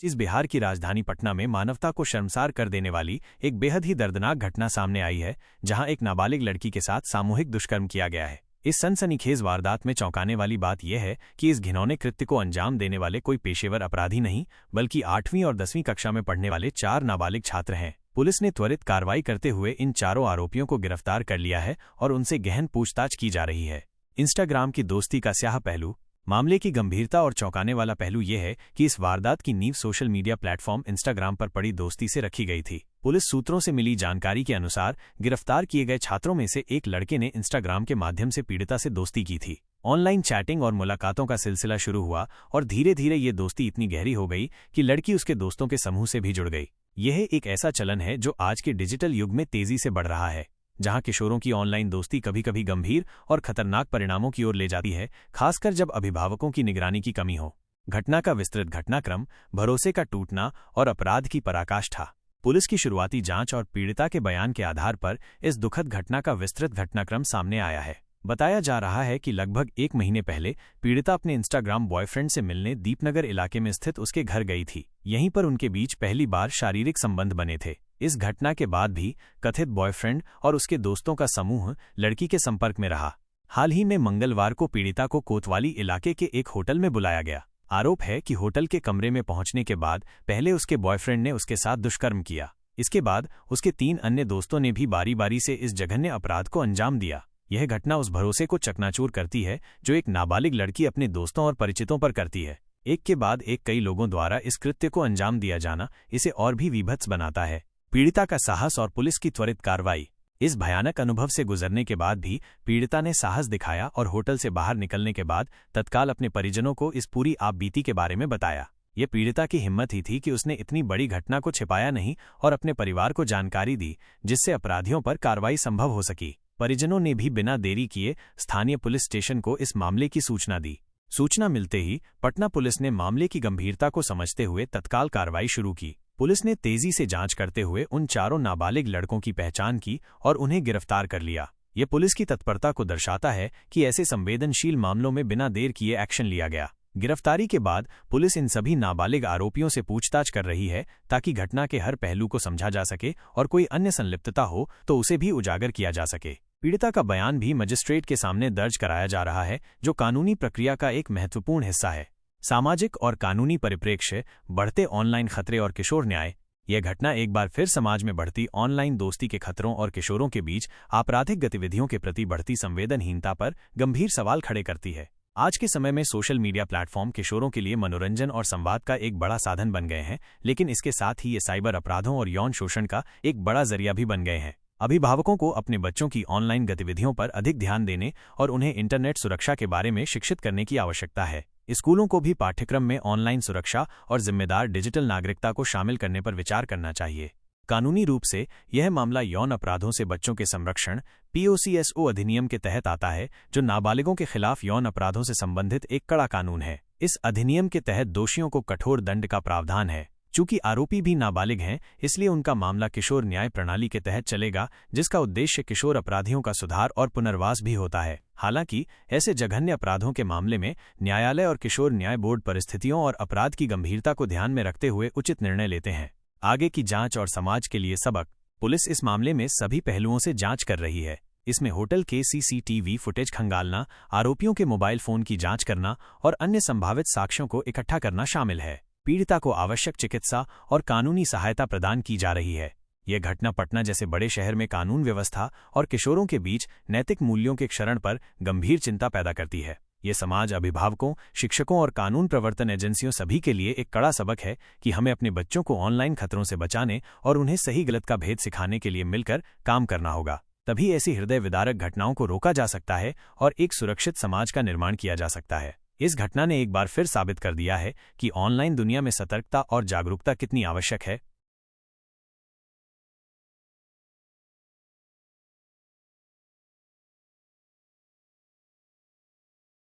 इस बिहार की राजधानी पटना में मानवता को शर्मसार कर देने वाली एक बेहद ही दर्दनाक घटना सामने आई है, जहां एक नाबालिग लड़की के साथ सामूहिक दुष्कर्म किया गया है। इस सनसनीखेज वारदात में चौंकाने वाली बात यह है कि इस घिनौने कृत्य को अंजाम देने वाले कोई पेशेवर अपराधी नहीं, बल्कि 8वीं और 10वीं कक्षा में पढ़ने वाले 4 नाबालिग छात्र हैं। पुलिस ने त्वरित कार्रवाई करते हुए इन चारों आरोपियों को गिरफ्तार कर लिया है और उनसे गहन पूछताछ की जा रही है। इंस्टाग्राम की दोस्ती का स्याह पहलू। मामले की गंभीरता और चौंकाने वाला पहलू यह है कि इस वारदात की नींव सोशल मीडिया प्लेटफॉर्म इंस्टाग्राम पर पड़ी दोस्ती से रखी गई थी। पुलिस सूत्रों से मिली जानकारी के अनुसार गिरफ्तार किए गए छात्रों में से एक लड़के ने इंस्टाग्राम के माध्यम से पीड़िता से दोस्ती की थी। ऑनलाइन चैटिंग और मुलाकातों का सिलसिला शुरू हुआ और धीरे धीरे ये दोस्ती इतनी गहरी हो गई कि लड़की उसके दोस्तों के समूह से भी जुड़ गई। यह एक ऐसा चलन है जो आज के डिजिटल युग में तेजी से बढ़ रहा है, जहां किशोरों की ऑनलाइन दोस्ती कभी कभी गंभीर और खतरनाक परिणामों की ओर ले जाती है, खासकर जब अभिभावकों की निगरानी की कमी हो। घटना का विस्तृत घटनाक्रम, भरोसे का टूटना और अपराध की पराकाष्ठा। पुलिस की शुरुआती जांच और पीड़िता के बयान के आधार पर इस दुखद घटना का विस्तृत घटनाक्रम सामने आया है। बताया जा रहा है कि लगभग 1 महीने पहले पीड़िता अपने इंस्टाग्राम बॉयफ्रेंड से मिलने दीपनगर इलाके में स्थित उसके घर गई थी। यहीं पर उनके बीच पहली बार शारीरिक संबंध बने थे। इस घटना के बाद भी कथित बॉयफ्रेंड और उसके दोस्तों का समूह लड़की के संपर्क में रहा। हाल ही में मंगलवार को पीड़िता को कोतवाली इलाके के एक होटल में बुलाया गया। आरोप है कि होटल के कमरे में पहुंचने के बाद पहले उसके बॉयफ्रेंड ने उसके साथ दुष्कर्म किया। इसके बाद उसके 3 अन्य दोस्तों ने भी बारी बारी से इस जघन्य अपराध को अंजाम दिया। यह घटना उस भरोसे को चकनाचूर करती है जो एक नाबालिग लड़की अपने दोस्तों और परिचितों पर करती है। एक के बाद एक कई लोगों द्वारा इस कृत्य को अंजाम दिया जाना इसे और भी विभत्स बनाता है। पीड़िता का साहस और पुलिस की त्वरित कार्रवाई। इस भयानक अनुभव से गुजरने के बाद भी पीड़िता ने साहस दिखाया और होटल से बाहर निकलने के बाद तत्काल अपने परिजनों को इस पूरी आपबीती के बारे में बताया। ये पीड़िता की हिम्मत ही थी कि उसने इतनी बड़ी घटना को छिपाया नहीं और अपने परिवार को जानकारी दी, जिससे अपराधियों पर कार्रवाई संभव हो सकी। परिजनों ने भी बिना देरी किए स्थानीय पुलिस स्टेशन को इस मामले की सूचना दी। सूचना मिलते ही पटना पुलिस ने मामले की गंभीरता को समझते हुए तत्काल कार्रवाई शुरू की। पुलिस ने तेजी से जांच करते हुए उन चारों नाबालिग लड़कों की पहचान की और उन्हें गिरफ्तार कर लिया। ये पुलिस की तत्परता को दर्शाता है कि ऐसे संवेदनशील मामलों में बिना देर किए एक्शन लिया गया। गिरफ्तारी के बाद पुलिस इन सभी नाबालिग आरोपियों से पूछताछ कर रही है ताकि घटना के हर पहलू को समझा जा सके और कोई अन्य संलिप्तता हो तो उसे भी उजागर किया जा सके। पीड़िता का बयान भी मजिस्ट्रेट के सामने दर्ज कराया जा रहा है, जो कानूनी प्रक्रिया का एक महत्वपूर्ण हिस्सा है। सामाजिक और कानूनी परिप्रेक्ष्य, बढ़ते ऑनलाइन खतरे और किशोर न्याय। यह घटना एक बार फिर समाज में बढ़ती ऑनलाइन दोस्ती के खतरों और किशोरों के बीच आपराधिक गतिविधियों के प्रति बढ़ती संवेदनहीनता पर गंभीर सवाल खड़े करती है। आज के समय में सोशल मीडिया प्लेटफॉर्म किशोरों के लिए मनोरंजन और संवाद का एक बड़ा साधन बन गए हैं, लेकिन इसके साथ ही ये साइबर अपराधों और यौन शोषण का एक बड़ा जरिया भी बन गए हैं। अभिभावकों को अपने बच्चों की ऑनलाइन गतिविधियों पर अधिक ध्यान देने और उन्हें इंटरनेट सुरक्षा के बारे में शिक्षित करने की आवश्यकता है। स्कूलों को भी पाठ्यक्रम में ऑनलाइन सुरक्षा और जिम्मेदार डिजिटल नागरिकता को शामिल करने पर विचार करना चाहिए। कानूनी रूप से यह मामला यौन अपराधों से बच्चों के संरक्षण POCSO अधिनियम के तहत आता है, जो नाबालिगों के खिलाफ यौन अपराधों से संबंधित एक कड़ा कानून है। इस अधिनियम के तहत दोषियों को कठोर दंड का प्रावधान है। चूंकि आरोपी भी नाबालिग हैं, इसलिए उनका मामला किशोर न्याय प्रणाली के तहत चलेगा, जिसका उद्देश्य किशोर अपराधियों का सुधार और पुनर्वास भी होता है। हालांकि ऐसे जघन्य अपराधों के मामले में न्यायालय और किशोर न्याय बोर्ड परिस्थितियों और अपराध की गंभीरता को ध्यान में रखते हुए उचित निर्णय लेते हैं। आगे की जांच और समाज के लिए सबक। पुलिस इस मामले में सभी पहलुओं से जांच कर रही है। इसमें होटल के CCTV फुटेज खंगालना, आरोपियों के मोबाइल फोन की जांच करना और अन्य संभावित साक्ष्यों को इकट्ठा करना शामिल है। पीड़िता को आवश्यक चिकित्सा और कानूनी सहायता प्रदान की जा रही है। यह घटना पटना जैसे बड़े शहर में कानून व्यवस्था और किशोरों के बीच नैतिक मूल्यों के क्षरण पर गंभीर चिंता पैदा करती है। ये समाज, अभिभावकों, शिक्षकों और कानून प्रवर्तन एजेंसियों सभी के लिए एक कड़ा सबक है कि हमें अपने बच्चों को ऑनलाइन खतरों से बचाने और उन्हें सही गलत का भेद सिखाने के लिए मिलकर काम करना होगा। तभी ऐसी हृदय विदारक घटनाओं को रोका जा सकता है और एक सुरक्षित समाज का निर्माण किया जा सकता है। इस घटना ने एक बार फिर साबित कर दिया है कि ऑनलाइन दुनिया में सतर्कता और जागरूकता कितनी आवश्यक है।